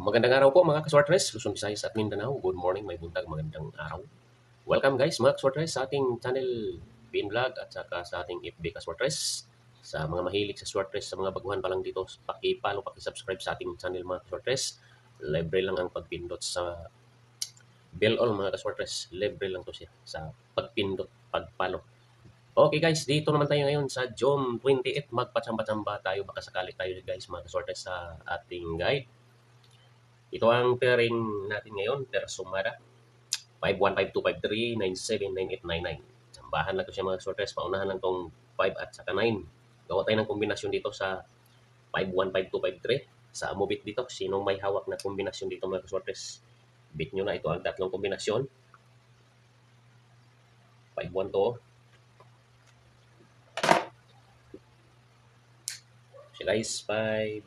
Magandang araw po mga ka-Swartres, Luzon, Visayas at Mindanao. Good morning, may buntag, magandang araw. Welcome guys mga ka-Swartres sa ating channel Bean Vlog at saka sa ating FB ka-Swartres. Sa mga mahilig sa Swartres, sa mga baguhan pa lang dito, paki-follow, paki-subscribe sa ating channel mga ka-Swartres. Libre lang ang pagpindot sa bell all mga ka-Swartres. Libre lang to siya sa pagpindot, pag-follow. Okay guys, dito naman tayo ngayon sa June 28. Magpatsamba-tsamba tayo, baka sakali tayo guys mga ka-Swartres sa ating guide. Ito ang pairing natin ngayon, per sumada. 515253979899. Sambahan lang ito siya mga sorters. Paunahan lang tong 5 at saka 9. Gawa tayo ng kombinasyon dito sa 515253. Sa amobit dito, sinong may hawak na kombinasyon dito mga sorters? Bit nyo na ito ang tatlong kombinasyon. 512. So guys, 5,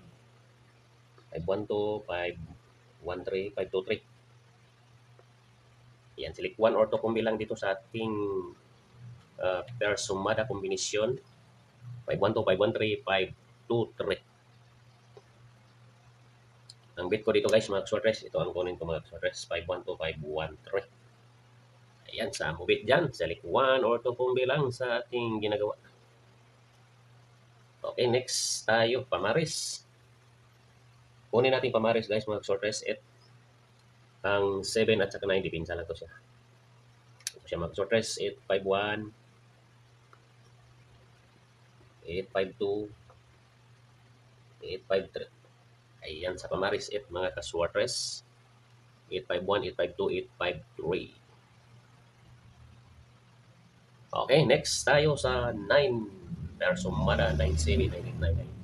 512, 513, 523. Yan, select 1 or 2 kumbi lang dito sa ating per sumada kombinasyon. 512, 513, 523. Ang bit ko dito guys mga sorters, ito ang kunin ko mga sorters, 512, 513. Ayan, sa mo bit dyan, select 1 or 2 kumbi lang sa ating ginagawa. Okay, next tayo, pamaris. Kunin natin pamaris guys mga sorters, ang 7 at saka 9, dipinsa lang to siya. Ito siya mga sorters, 851, 852, 853. Ayan, sa pamaris 8 mga ka-sorters, 851, 852, 853. Okay, next tayo sa 9 per sumada, 97, 9899.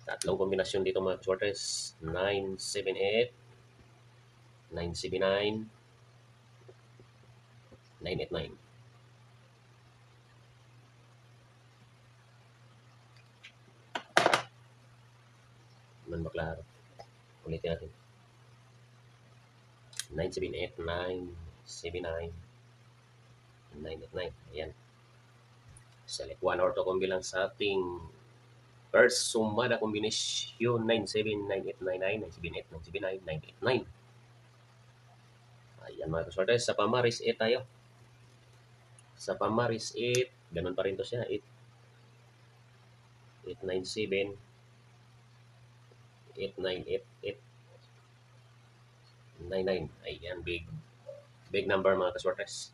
Tatlong kombinasyon dito mga sorters, 978, 979, 989. Man baklaro. Ulitin natin. 978, 979, 989. Ayan. Select 1 or 2 kumbi lang sa ating first sumada kombinasyon, 979899, 978, 979, 989. Ayan mga sorters, sa pamaris 8 tayo. Sa pamaris 8, ganun pa rin to siya, 8, 897, 8988, 99. Ayan, big number mga ka-sorters.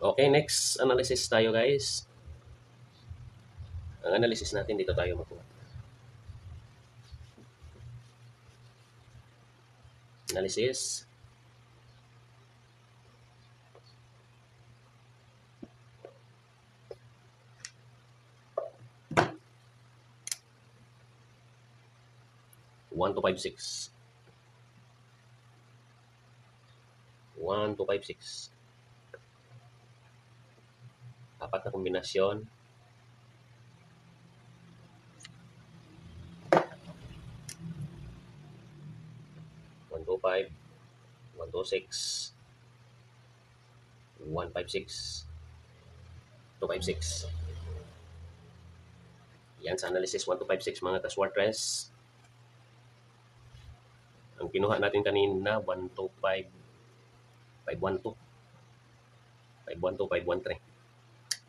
Okay, next analysis tayo guys. Ang analysis natin dito tayo makuha. Analysis. One to 5, 6. 1 to 5, 6. Apat na kombinasyon. 1 to 5, 1 to 6, 1, 5, 6, 2, 5, 6. Yan sa analysis 1 to 5, 6 mga ka-sorters. Ang kinuha natin kanina, 1 to 5, 512. 512, 513.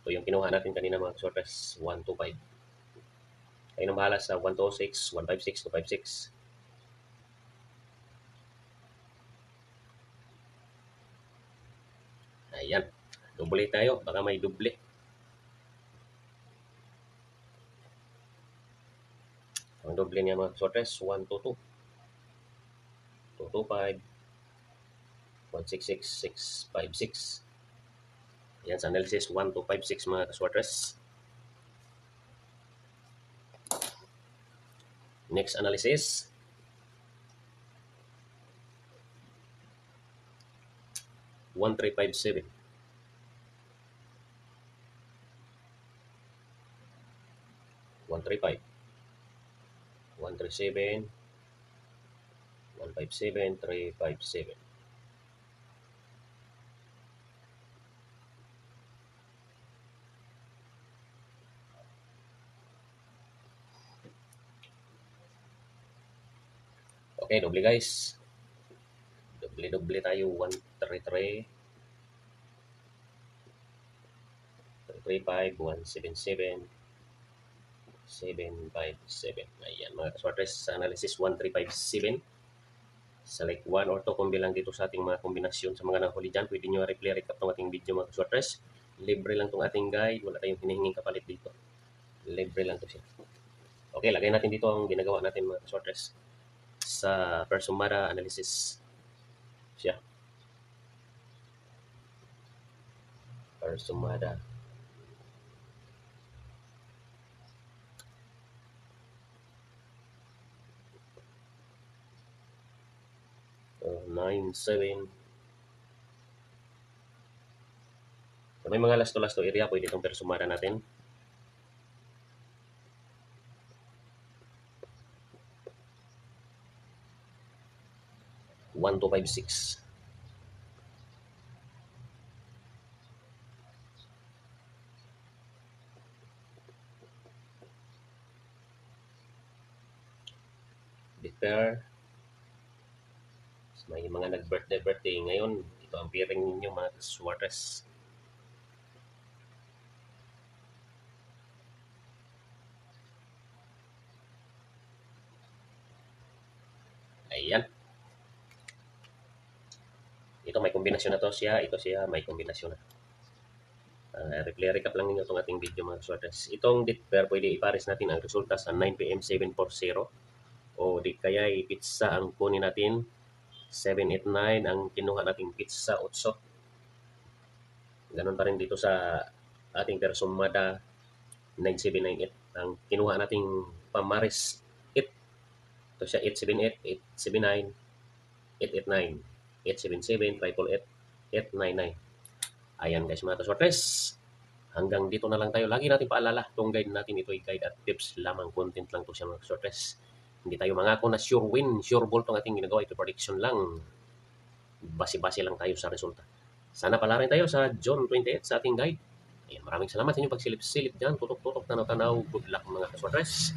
Ito yung kinuha natin kanina mga sorters, 1 to 5. Kayo nang bahala sa 1 to 6, 156, 256. Ayan. Double tayo. Baka may double. Ang double niya mga sorters, 1 to 2. 2 to 5. 166, 656. Ayan sa analysis, 1 to 5, 6 mga sorters. Next analysis. 1357. 135. 137. 157, 357. Okay, doble guys. Doble tayo. 133, 335, 177, 757. Ayan mga kaswartres, sa analysis 1357. Select 1 or 2 kung bilang dito sa ating mga kombinasyon sa mga nahuli dyan. Pwede nyo replay recap itong ating video mga kaswartres. Libre lang itong ating guide. Wala tayong hinihinging kapalit dito. Libre lang to siya. Okay, lagay natin dito ang ginagawa natin mga kaswartres sa Persumada analysis. Siya. Persumada. 9-7. So, may mga lasto-lasto area pwede itong persumada natin. One, 2, 5, 6. Defer. May mga nag-birthday ngayon. Ito ang piring ninyo mga kaswartres. Ayan. Ito may kombinasyon na to siya. Ito siya may kombinasyon na. Replay recap lang ninyo itong ating video mga kaswartres. Itong defer pwede ipares natin ang resulta sa 9 PM 740. O di kaya pizza ang kunin natin. 789 ang kinuha nating pizza 8. Ganon pa rin dito sa ating Persumada 9798. Ang kinuha nating pamaris 8. Ito siya 878, 879, 889, 877, 888, 899. Ayan guys mga kaswartres. Hanggang dito na lang tayo. Lagi natin paalala, itong guide natin ito ay guide at tips lamang. Content lang to siya mga kaswartres. Hindi tayo mangako na sure win, sure ball itong ating ginagawa. Ito prediction lang. Basi-basi lang tayo sa resulta. Sana pala rin tayo sa John 28 sa ating guide. Ayan, maraming salamat sa inyong pagsilip-silip dyan. Tutok-tutok, tanaw-tanaw. Good luck mga kaswartres.